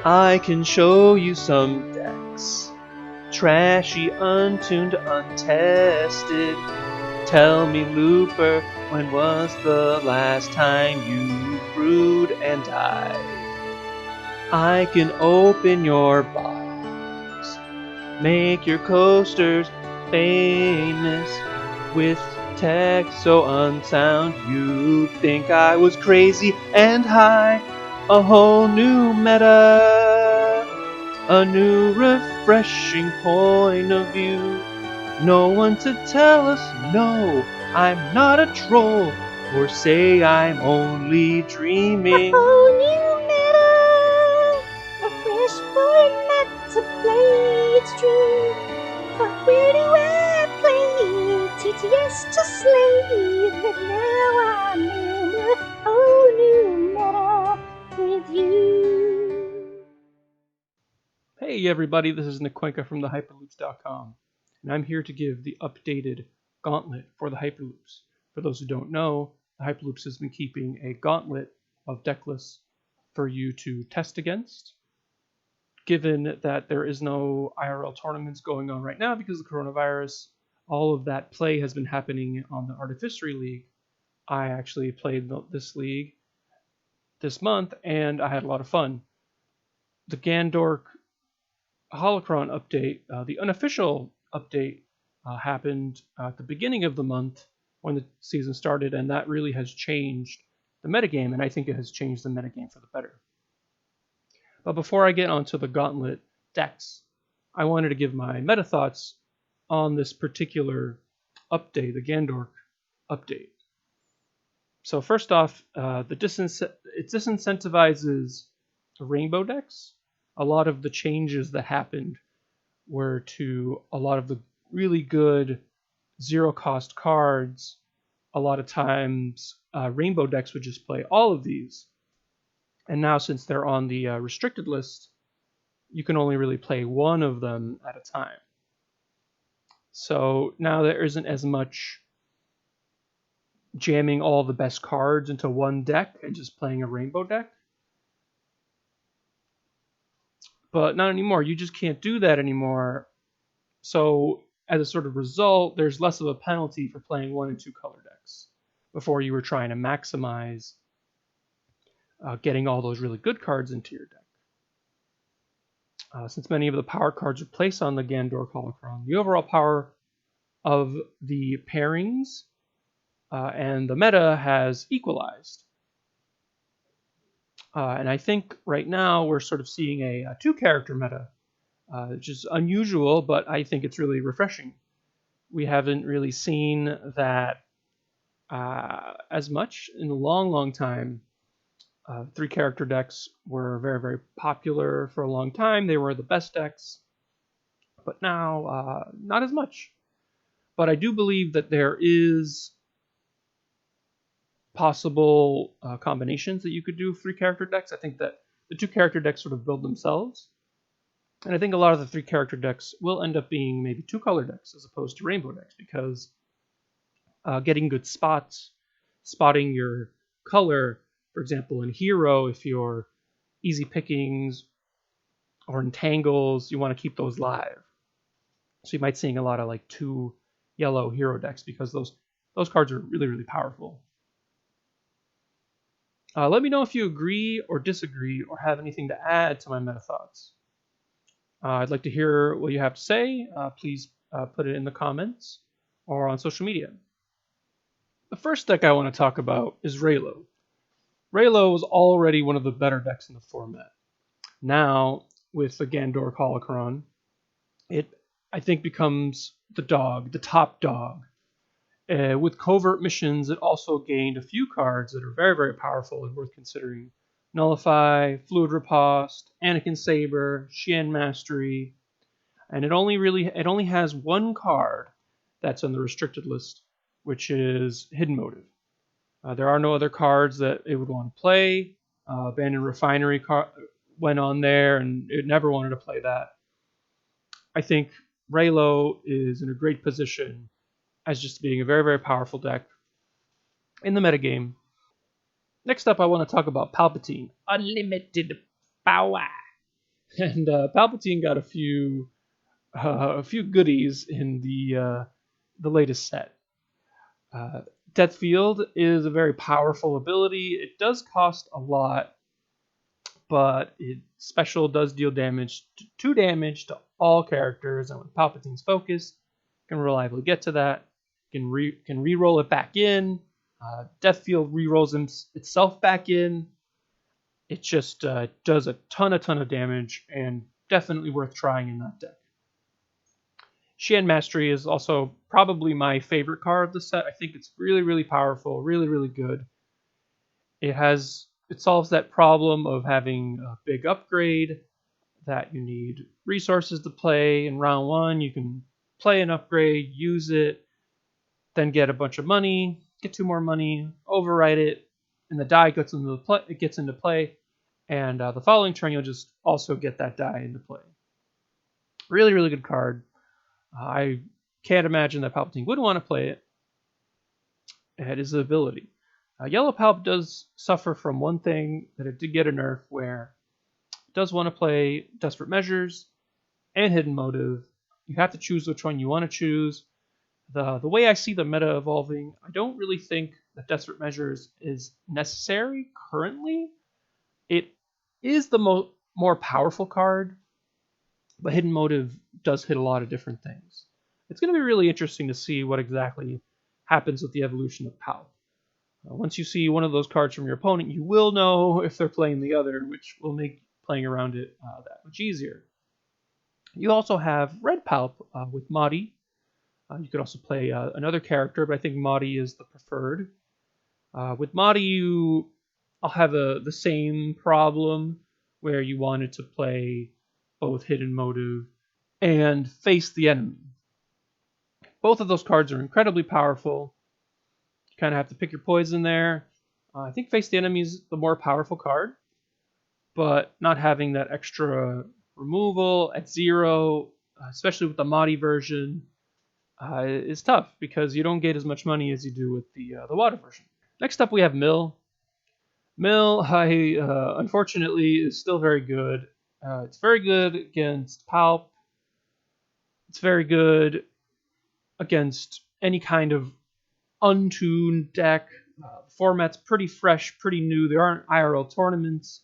I can show you some decks. Trashy, untuned, untested. Tell me, Looper, when was the last time you brewed and died? I can open your box, make your coasters famous with text so unsound you'd think I was crazy and high. A whole new meta, a new refreshing point of view. No one to tell us no, I'm not a troll, or say I'm only dreaming. A whole new meta, a fresh format to play, it's true. But where do I play? TTS to slay, but now I'm in a whole new meta with you. Hey everybody, this is Nick Cuenca from thehyperloops.com, and I'm here to give the updated Gauntlet for the Hyperloops. For those who don't know, the Hyperloops has been keeping a gauntlet of deck lists for you to test against. Given that there is no IRL tournaments going on right now because of the coronavirus, all of that play has been happening on the Artificery League. I actually played this league this month, and I had a lot of fun. The Gandork Holocron update, the unofficial update, happened at the beginning of the month when the season started, and that really has changed the metagame, and I think it has changed the metagame for the better. But before I get onto the Gauntlet decks, I wanted to give my meta thoughts on this particular update, the Gandork update. So first off, it disincentivizes rainbow decks. A lot of the changes that happened were to a lot of the really good zero-cost cards. A lot of times, rainbow decks would just play all of these. And now, since they're on the restricted list, you can only really play one of them at a time. So now there isn't as much jamming all the best cards into one deck and just playing a rainbow deck. But not anymore. You just can't do that anymore. So as a sort of result, there's less of a penalty for playing 1 and 2 color decks. Before, you were trying to maximize getting all those really good cards into your deck. Since many of the power cards are placed on the Gandork Holocron, the overall power of the pairings and the meta has equalized. And I think right now we're sort of seeing a 2-character meta, which is unusual, but I think it's really refreshing. We haven't really seen that as much in a long, long time. 3-character decks were very, very popular for a long time. They were the best decks, but now not as much. But I do believe that there is possible combinations that you could do 3-character decks. I think that the 2-character decks sort of build themselves. And I think a lot of the 3-character decks will end up being maybe 2-color decks as opposed to rainbow decks, because getting good spots, spotting your color, for example, in Hero, if you're easy pickings or entangles, you want to keep those live. So you might seeing a lot of like 2 yellow Hero decks because those cards are really, really powerful. Let me know if you agree or disagree or have anything to add to my meta thoughts. I'd like to hear what you have to say. Please put it in the comments or on social media. The first deck I want to talk about is Reloj. Reloj was already one of the better decks in the format. Now, with the Gandork Holocron, it, I think, becomes the top dog. With covert missions, it also gained a few cards that are very, very powerful and worth considering. Nullify, Fluid Riposte, Anakin Saber, Xian Mastery, and it only has one card that's on the restricted list, which is Hidden Motive. There are no other cards that it would want to play. Abandoned Refinery went on there, and it never wanted to play that. I think Reloj is in a great position as just being a very, very powerful deck in the metagame. Next up, I want to talk about Palpatine Unlimited Power. And Palpatine got a few goodies in the latest set. Death Field is a very powerful ability. It does cost a lot, but its special does deal damage, 2 damage to all characters, and with Palpatine's focus, can reliably get to that. Can re-roll it back in. Death Field re-rolls itself back in. It just does a ton of damage, and definitely worth trying in that deck. Shan Mastery is also probably my favorite card of the set. I think it's really powerful, really good. It solves that problem of having a big upgrade that you need resources to play in round 1. You can play an upgrade, use it, then get a bunch of money, get 2 more money, overwrite it, and the die gets into play. And the following turn, you'll just also get that die into play. Really good card. I can't imagine that Palpatine would want to play it. It is the ability. Yellow Palp does suffer from one thing that it did get a nerf, where it does want to play Desperate Measures and Hidden Motive. You have to choose which one you want to choose. The way I see the meta evolving, I don't really think that Desperate Measures is necessary currently. It is the more powerful card, but Hidden Motive does hit a lot of different things. It's going to be really interesting to see what exactly happens with the evolution of Palp. Once you see one of those cards from your opponent, you will know if they're playing the other, which will make playing around it that much easier. You also have Red Palp with Mahdi. You could also play another character, but I think Mahdi is the preferred. With Mahdi, I'll have the same problem where you wanted to play both Hidden Motive and Face the Enemy. Both of those cards are incredibly powerful. You kind of have to pick your poison there. I think Face the Enemy is the more powerful card, but not having that extra removal at 0, especially with the Mahdi version, is tough because you don't get as much money as you do with the water version. Next up, we have Mill. Mill, unfortunately, is still very good. It's very good against Palp. It's very good against any kind of untuned deck. The format's pretty fresh, pretty new. There aren't IRL tournaments.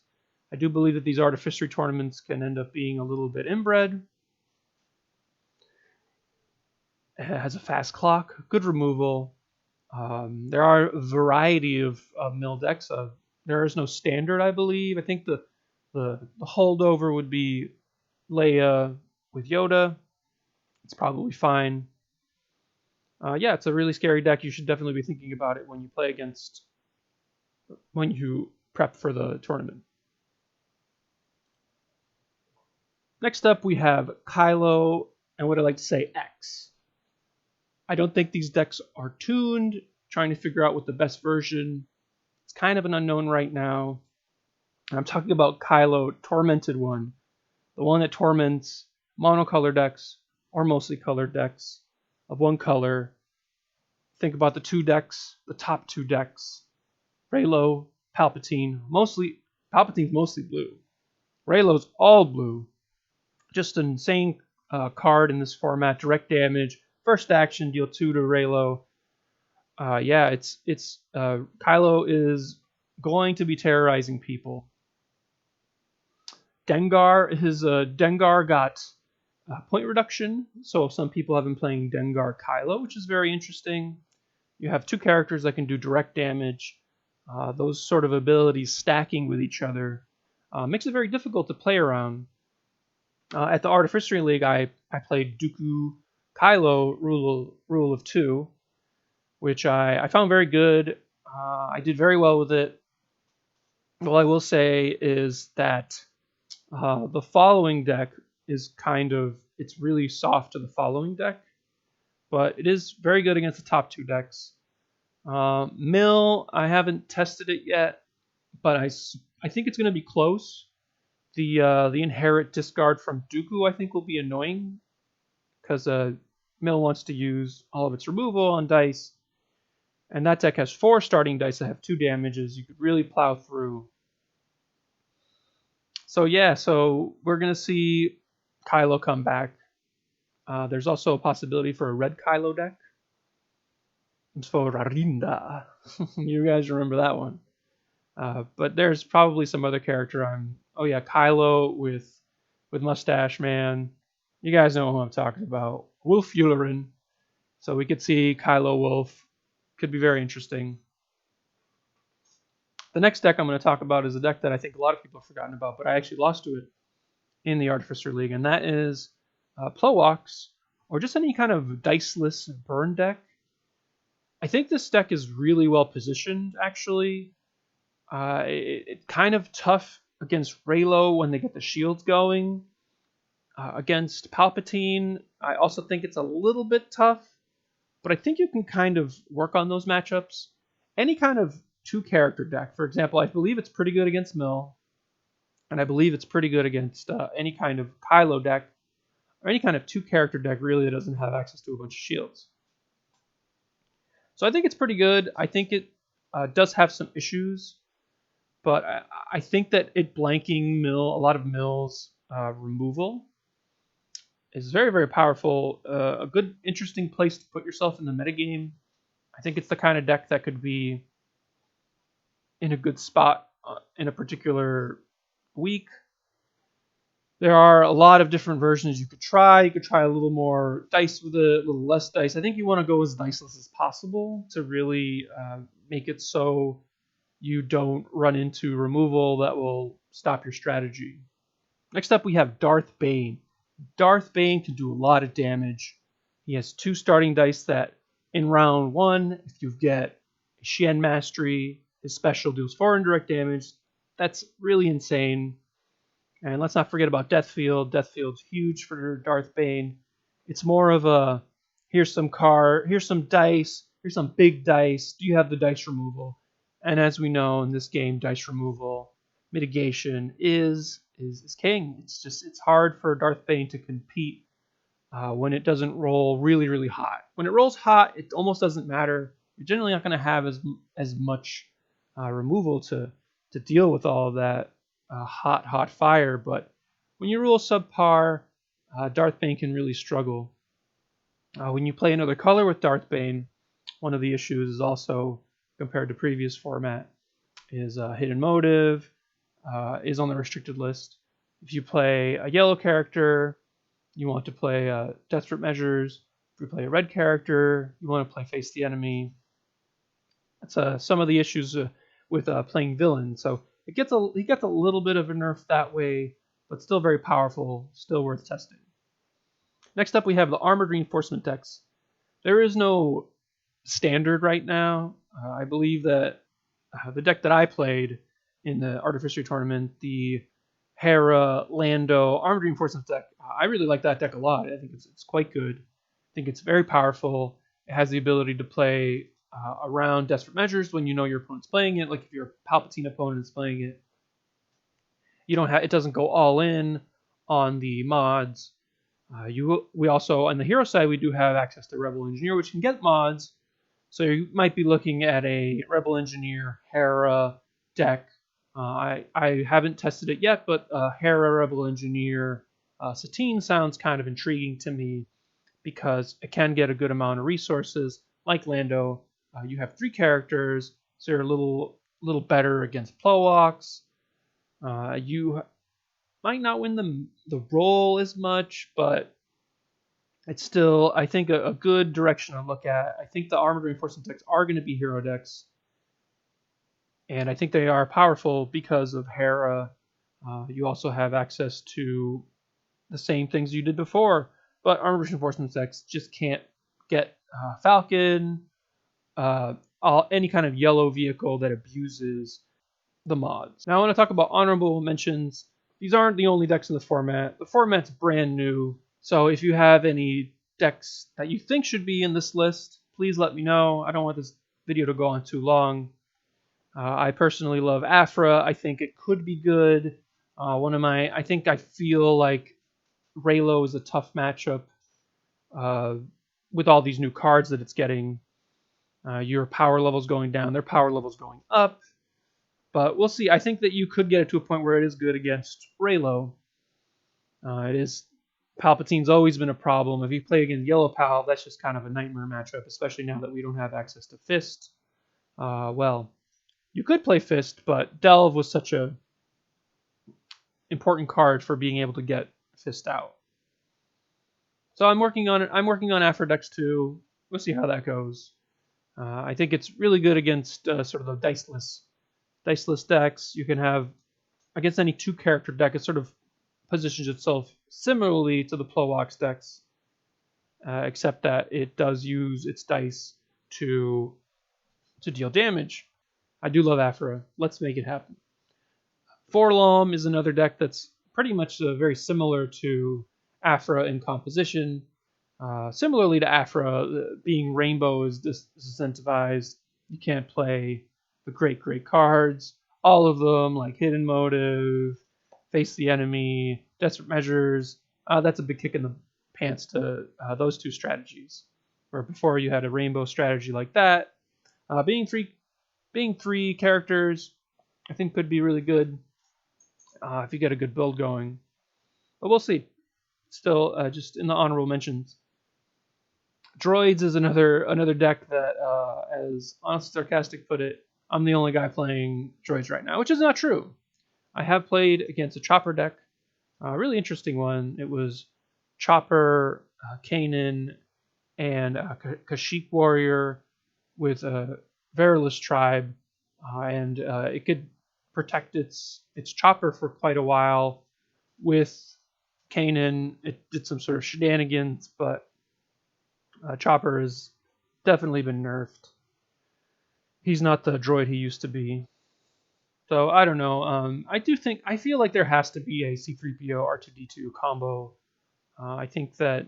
I do believe that these artificery tournaments can end up being a little bit inbred. It has a fast clock, good removal. There are a variety of mill decks. There is no standard, I believe. I think the holdover would be Leia with Yoda. It's probably fine. Yeah, it's a really scary deck. You should definitely be thinking about it when you prep for the tournament. Next up, we have Kylo, and what I like to say, X. I don't think these decks are tuned. Trying to figure out what the best version. It's kind of an unknown right now. And I'm talking about Kylo, Tormented one. The one that torments monocolor decks or mostly colored decks of one color. Think about the top 2 decks. Reloj, Palpatine. Palpatine's mostly blue. Relo's all blue. Just an insane card in this format. Direct damage. First action, deal 2 to Reloj. Kylo is going to be terrorizing people. Dengar got point reduction, so some people have been playing Dengar Kylo, which is very interesting. You have 2 characters that can do direct damage. Those sort of abilities stacking with each other makes it very difficult to play around. At the Artificery League, I played Dooku Kylo Rule of 2, which I found very good. I did very well with it. All I will say is that the following deck is it's really soft to the following deck, but it is very good against the top 2 decks. Mill, I haven't tested it yet, but I think it's going to be close. The inherit discard from Dooku, I think, will be annoying because Mill wants to use all of its removal on dice, and that deck has 4 starting dice that have 2 damages. You could really plow through So yeah, so we're gonna see Kylo come back. There's also a possibility for a red Kylo deck. It's for Rarinda. You guys remember that one? But there's probably some other character. Oh yeah, Kylo with Mustache Man. You guys know who I'm talking about. Wolf Yularen. So we could see Kylo Wolf. Could be very interesting. The next deck I'm going to talk about is a deck that I think a lot of people have forgotten about, but I actually lost to it in the Artificer League, and that is Plox, or just any kind of diceless burn deck. I think this deck is really well positioned, actually. It's kind of tough against Reloj when they get the shields going. Against Palpatine, I also think it's a little bit tough, but I think you can kind of work on those matchups. Any kind of two-character deck, for example, I believe it's pretty good against Mill, and I believe it's pretty good against any kind of Kylo deck, or any kind of two-character deck really that doesn't have access to a bunch of shields. So I think it's pretty good. I think it does have some issues, but I think that it blanking Mill, a lot of Mill's removal is very, very powerful. A good, interesting place to put yourself in the metagame. I think it's the kind of deck that could be in a good spot in a particular week. There are a lot of different versions you could try. You could try a little more dice with it, a little less dice. I think you want to go as diceless as possible to really make it so you don't run into removal that will stop your strategy. Next up, we have Darth Bane. Darth Bane can do a lot of damage. He has 2 starting dice that in round 1, if you get Xian Mastery, his special deals 4 indirect damage. That's really insane. And let's not forget about Deathfield. Deathfield's huge for Darth Bane. It's more of a, here's some dice, here's some big dice. Do you have the dice removal? And as we know in this game, dice removal, mitigation is king. It's hard for Darth Bane to compete when it doesn't roll really, really hot. When it rolls hot, it almost doesn't matter. You're generally not going to have as much removal to deal with all of that hot fire. But when you roll subpar, Darth Bane can really struggle. When you play another color with Darth Bane, one of the issues is also, compared to previous format, is Hidden Motive is on the restricted list. If you play a yellow character, you want to play Desperate Measures. If you play a red character, you want to play Face the Enemy. That's some of the issues with playing villain. So he gets a little bit of a nerf that way, but still very powerful, still worth testing. Next up, we have the Armored Reinforcement decks. There is no standard right now. I believe that the deck that I played in the Artificer tournament, the Hera, Lando, Armored Reinforcement deck, I really like that deck a lot. I think it's quite good. I think it's very powerful. It has the ability to play around Desperate Measures when you know your opponent's playing it. Like if your Palpatine opponent is playing it, it doesn't go all in on the mods. We also, on the hero side, we do have access to Rebel Engineer, which can get mods. So you might be looking at a Rebel Engineer Hera deck. I haven't tested it yet, but Hera Rebel Engineer Satine sounds kind of intriguing to me because it can get a good amount of resources. Like Lando, you have 3 characters, so you're a little better against Plox. You might not win the roll as much, but it's still, I think, a good direction to look at. I think the Armored Reinforcement decks are going to be hero decks, and I think they are powerful because of Hera. You also have access to the same things you did before, but Armored Reinforcement decks just can't get Falcon, any kind of yellow vehicle that abuses the mods. Now I want to talk about honorable mentions. These aren't the only decks in the format. The format's brand new, so if you have any decks that you think should be in this list, please let me know. I don't want this video to go on too long. I personally love Afra. I think it could be good. I feel like Reloj is a tough matchup with all these new cards that it's getting. Your power level's going down, their power level's going up. But we'll see. I think that you could get it to a point where it is good against Reloj. It is Palpatine's always been a problem. If you play against Yellow Pal, that's just kind of a nightmare matchup, especially now that we don't have access to Fist. Well, you could play Fist, but Delve was such a important card for being able to get Fist out. So I'm working on it. I'm working on Aphrodite too. We'll see how that goes. I think it's really good against sort of the diceless decks. You can have against any 2-character deck. It sort of positions itself similarly to the Plox decks, except that it does use its dice to deal damage. I do love Aphra. Let's make it happen. Forlom is another deck that's pretty much very similar to Aphra in composition. Similarly to Aphra, being rainbow is disincentivized. You can't play the great cards. All of them, like Hidden Motive, Face the Enemy, Desperate Measures. That's a big kick in the pants to those 2 strategies. Where before you had a rainbow strategy like that. Being 3 characters, I think could be really good if you get a good build going. But we'll see. Still, just in the honorable mentions. Droids is another deck that, as Honestly Sarcastic put it, I'm the only guy playing droids right now, which is not true. I have played against a Chopper deck, a really interesting one. It was Chopper, Kanan, and Kashyyyk Warrior with a Verilus tribe, and it could protect its Chopper for quite a while. With Kanan, it did some sort of shenanigans, but Chopper has definitely been nerfed. He's not the droid he used to be. So I don't know. I feel like there has to be a C-3PO R2-D2 combo. I think that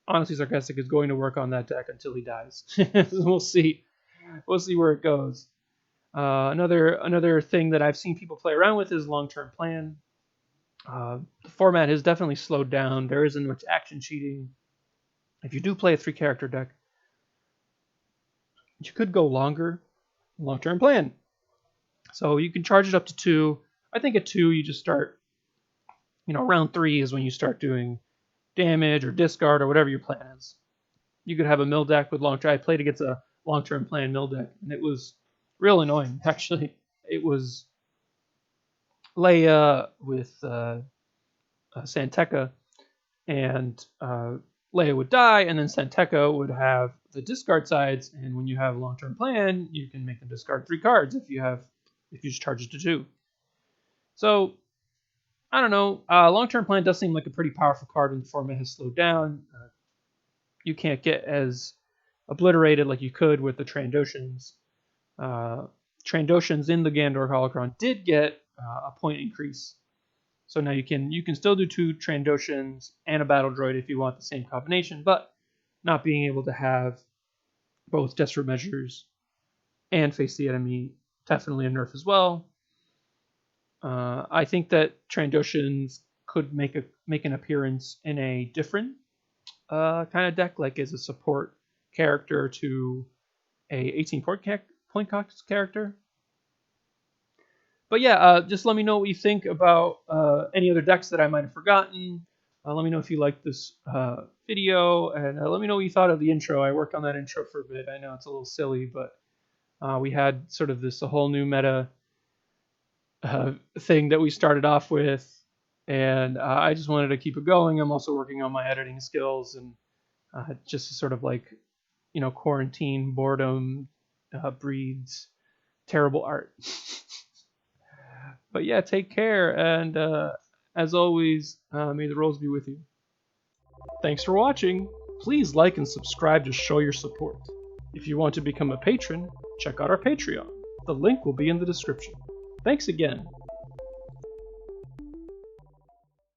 Honestly Sarcastic is going to work on that deck until he dies. We'll see. We'll see where it goes. Another thing that I've seen people play around with is long-term plan. The format has definitely slowed down. There isn't much action cheating. If you do play a 3-character deck, you could go longer. Long-term plan. So you can charge it up to 2. I think at 2 you just start, round 3 is when you start doing damage or discard or whatever your plan is. You could have a mill deck with long-term. I played against a long-term plan mill deck, and it was real annoying, actually. It was Leia with Santeca, and Leia would die, and then Santeca would have the discard sides, and when you have a long-term plan, you can make them discard 3 cards if you just charge it to 2. So, I don't know. Long-term plan does seem like a pretty powerful card when the format has slowed down. You can't get as obliterated like you could with the Trandoshans. Trandoshans in the Gandork Holocron did get a point increase. So now you can still do 2 Trandoshans and a Battle Droid if you want the same combination, but not being able to have both Desperate Measures and Face the Enemy, definitely a nerf as well. I think that Trandoshans could make an appearance in a different kind of deck, like as a support character to a 18 point cost character. But yeah, just let me know what you think about any other decks that I might have forgotten. Let me know if you liked this video, and let me know what you thought of the intro. I worked on that intro for a bit. I know it's a little silly, but we had sort of a whole new meta thing that we started off with, and I just wanted to keep it going. I'm also working on my editing skills, and just sort of like, quarantine boredom breeds terrible art. But yeah, take care, and as always, may the rolls be with you. Thanks for watching. Please like and subscribe to show your support. If you want to become a patron, check out our Patreon. The link will be in the description. Thanks again.